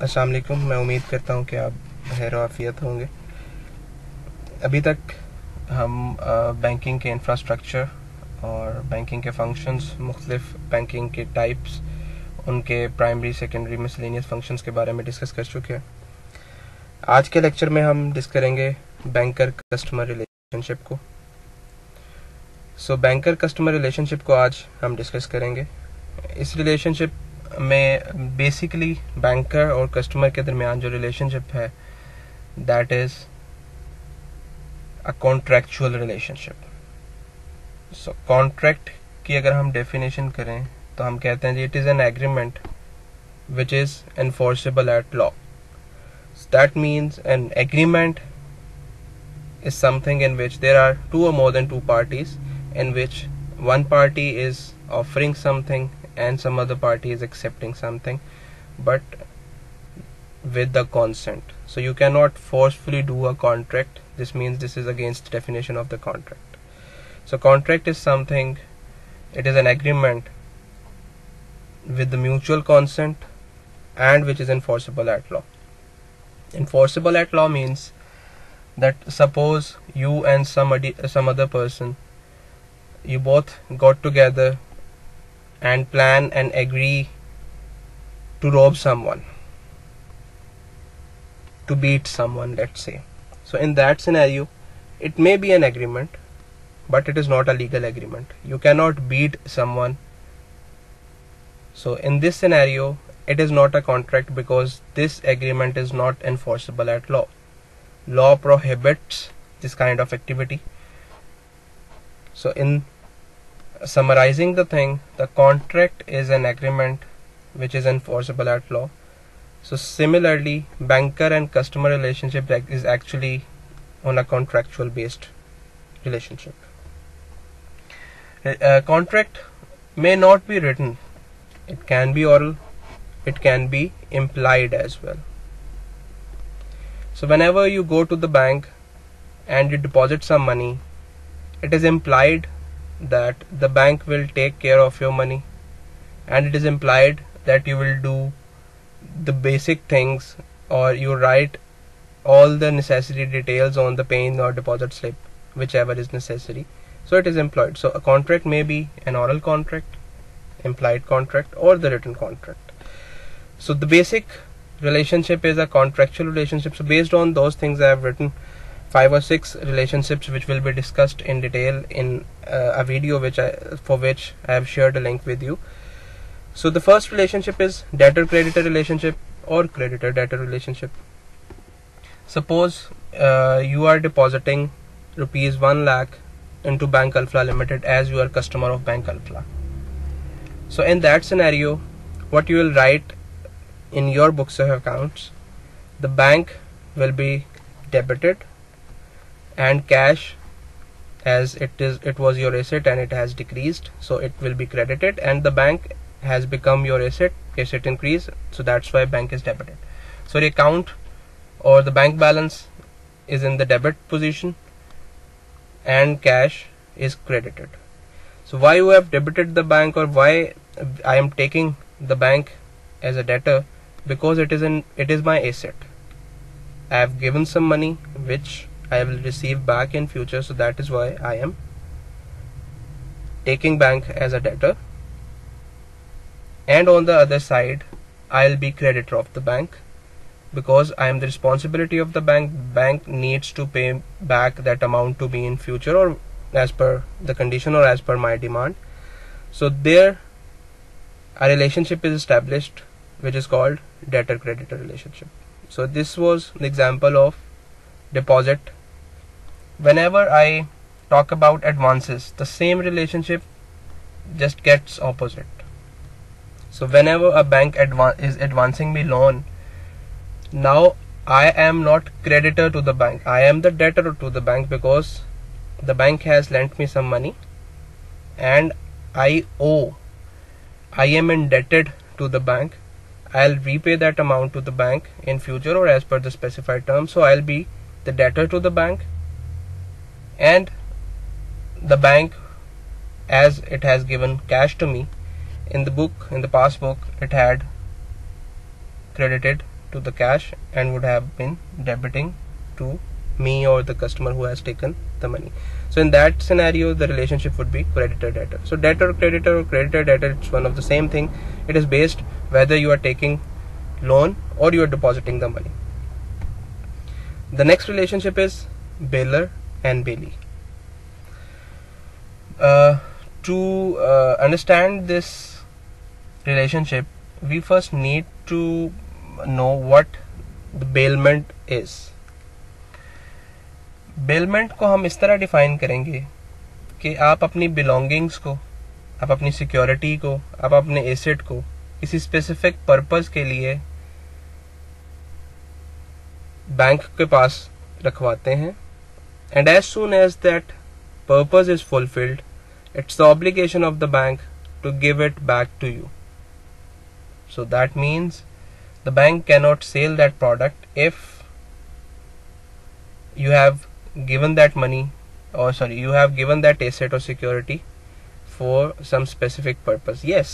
अस्सलाम वालेकुम। मैं उम्मीद करता हूँ कि आप खैर आफियत होंगे। अभी तक हम बैंकिंग के इंफ्रास्ट्रक्चर और बैंकिंग के फंक्शंस, मुख्तलिफ बैंकिंग के टाइप्स, उनके प्राइमरी सेकेंडरी मिसलेनियस फंक्शंस के बारे में डिस्कस कर चुके हैं। आज के लेक्चर में हम डिस्कस करेंगे बैंकर कस्टमर रिलेशनशिप को। बैंकर कस्टमर रिलेशनशिप को आज हम डिस्कस करेंगे। इस रिलेशनशिप में बेसिकली बैंकर और कस्टमर के दरमियान जो रिलेशनशिप है that is a contractual relationship. Contract की अगर हम डेफिनेशन करें तो हम कहते हैं it is an agreement which is enforceable at law. That means an agreement is something in which there are two or more than two parties, in which one party is offering something and some other party is accepting something, but with the consent. So you cannot forcefully do a contract. This means this is against the definition of the contract. So contract is something, it is an agreement with the mutual consent and which is enforceable at law. Enforceable at law means that suppose you and some other person, you both got together and plan and agree to rob someone, to beat someone, let's say. So in that scenario it may be an agreement, but it is not a legal agreement. You cannot beat someone. So in this scenario it is not a contract because this agreement is not enforceable at law. Law prohibits this kind of activity. So in summarizing the thing, the contract is an agreement which is enforceable at law. So similarly, banker and customer relationship is actually on a contractual based relationship. Contract may not be written. It can be oral, it can be implied as well. So whenever you go to the bank and you deposit some money, it is implied that the bank will take care of your money, and it is implied that you will do the basic things, or you write all the necessary details on the paying or deposit slip, whichever is necessary. So it is implied. So a contract may be an oral contract, implied contract, or the written contract. So the basic relationship is a contractual relationship. So based on those things, I have written 5 or 6 relationships which will be discussed in detail in a video for which I have shared a link with you. So the first relationship is debtor-creditor relationship or creditor-debtor relationship. Suppose you are depositing rupees 1 lakh into Bank Alpha Limited as you are customer of Bank Alpha. So in that scenario, what you will write in your books of accounts, the bank will be debited and cash, as it was your asset and it has decreased, so it will be credited, and the bank has become your asset increase, so that's why bank is debited. So the account or the bank balance is in the debit position and cash is credited. So why you have debited the bank, or why I am taking the bank as a debtor? Because it is my asset. I have given some money which I will receive back in future, so that is why I am taking bank as a debtor. And on the other side, I'll be creditor of the bank because I am the responsibility of the bank. Bank needs to pay back that amount to me in future, or as per the condition, or as per my demand. So there a relationship is established which is called debtor-creditor relationship. So this was the example of deposit. Whenever I talk about advances, the same relationship just gets opposite. So whenever a bank is advancing me loan, now I am not creditor to the bank, I am the debtor to the bank, because the bank has lent me some money and I am indebted to the bank. I'll repay that amount to the bank in future or as per the specified terms. So I'll be the debtor to the bank, and the bank, as it has given cash to me, in the passbook it had credited to the cash and would have been debiting to me or the customer who has taken the money. So in that scenario, the relationship would be creditor-debtor. So debtor-creditor or creditor-debtor, it's one of the same thing. It is based whether you are taking loan or you are depositing the money. The next relationship is bailor and bailee. To understand this relationship, we first need to know what the bailment is. Bailment को हम इस तरह define करेंगे कि आप अपनी belongings को, आप अपनी सिक्योरिटी को, आप अपने एसेट को किसी स्पेसिफिक पर्पस के लिए बैंक के पास रखवाते हैं, and as soon as that purpose is fulfilled, it's the obligation of the bank to give it back to you. So that means the bank cannot sell that product if you have given that money, or sorry, you have given that asset or security for some specific purpose. Yes,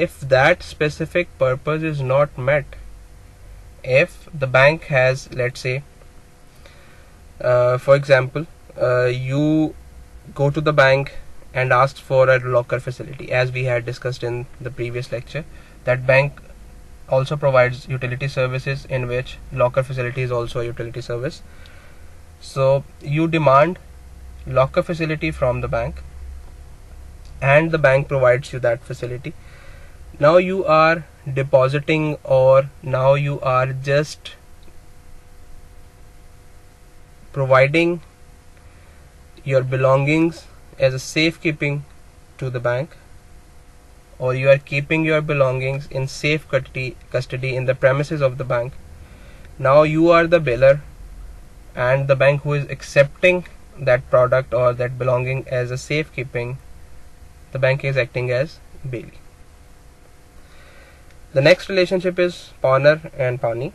if that specific purpose is not met, if the bank has, let's say, for example, you go to the bank and ask for a locker facility, as we had discussed in the previous lecture, that bank also provides utility services, in which locker facility is also a utility service. So you demand locker facility from the bank and the bank provides you that facility. Now you are depositing, or now you are just providing your belongings as a safekeeping to the bank, or you are keeping your belongings in safe custody in the premises of the bank. Now you are the bailor, and the bank who is accepting that product or that belonging as a safekeeping, the bank is acting as bailee. The next relationship is pawner and pawnee.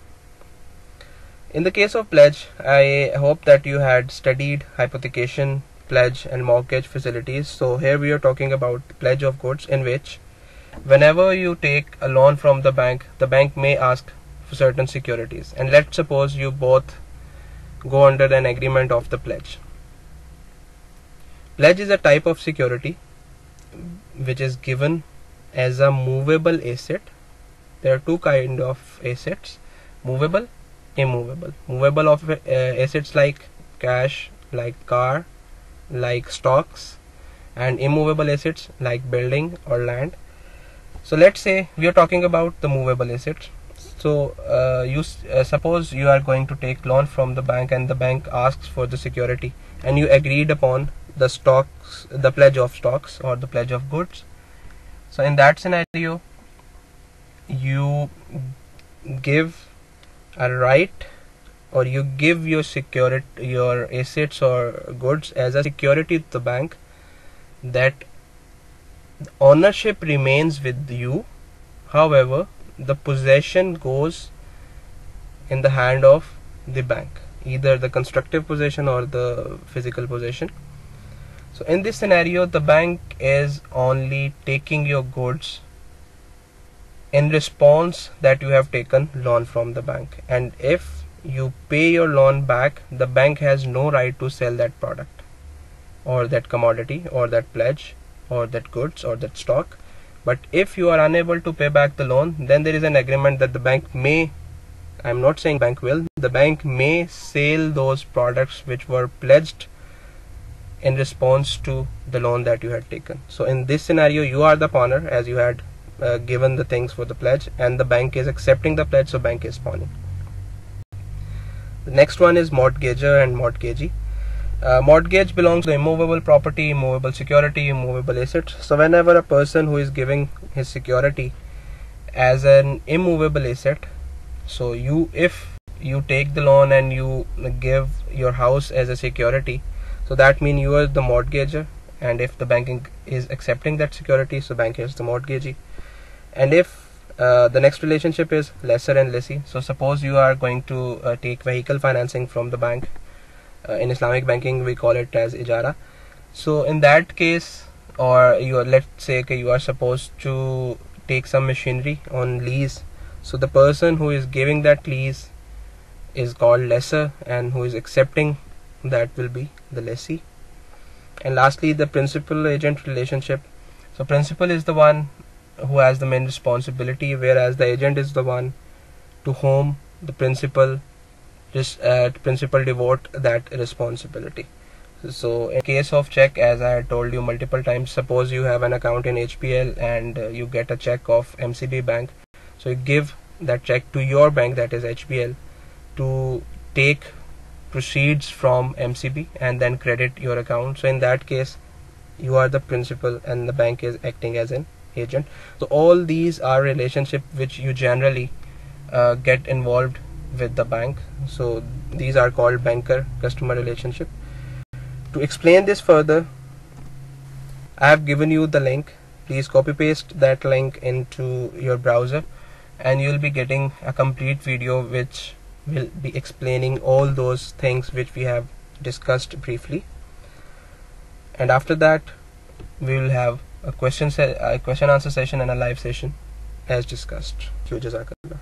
In the case of pledge, I hope that you had studied hypothecation, pledge and mortgage facilities. So here we are talking about pledge of goods, in which whenever you take a loan from the bank may ask for certain securities, and let's suppose you both go under an agreement of the pledge. Pledge is a type of security which is given as a movable asset. There are two kinds of assets: movable, immovable. Movable of assets like cash, like car, like stocks, and immovable assets like building or land. So let's say we are talking about the movable assets. So you suppose you are going to take loan from the bank, and the bank asks for the security, and you agreed upon the stocks, the pledge of stocks or the pledge of goods. So in that scenario, you give a right, or you give your security, your assets or goods as a security to the bank, that ownership remains with you. However, the possession goes in the hand of the bank, either the constructive possession or the physical possession. So in this scenario, the bank is only taking your goods in response that you have taken loan from the bank, and if you pay your loan back, the bank has no right to sell that product or that commodity or that pledge or that goods or that stock. But if you are unable to pay back the loan, then there is an agreement that the bank may, I'm not saying bank will, the bank may sell those products which were pledged in response to the loan that you had taken. So in this scenario, you are the pawner, as you had given the things for the pledge, and the bank is accepting the pledge, so bank is pawning. The next one is mortgager and mortgagee. Mortgage belongs to immovable property, immovable security, immovable assets. So whenever a person who is giving his security as an immovable asset, so if you take the loan and you give your house as a security, so that means you are the mortgager, and if the banking is accepting that security, so bank is the mortgagee. And if the next relationship is lessor and lessee. So suppose you are going to take vehicle financing from the bank. In Islamic banking we call it as ijara. So in that case, or let's say you are supposed to take some machinery on lease, So the person who is giving that lease is called lessor, and who is accepting that will be the lessee. And lastly, the principal agent relationship. So principal is the one who has the main responsibility, whereas the agent is the one to whom the principal devote that responsibility. So in case of check, as I had told you multiple times, suppose you have an account in HPL and you get a check of MCB bank. So you give that check to your bank, that is HPL, to take proceeds from MCB and then credit your account. So in that case, you are the principal and the bank is acting as an agent. So all these are relationships which you generally get involved with the bank. So these are called banker customer relationship. To explain this further, I have given you the link. Please copy paste that link into your browser and you will be getting a complete video which will be explaining all those things which we have discussed briefly. And after that, we will have a question answer session and a live session as discussed. Jazakallah.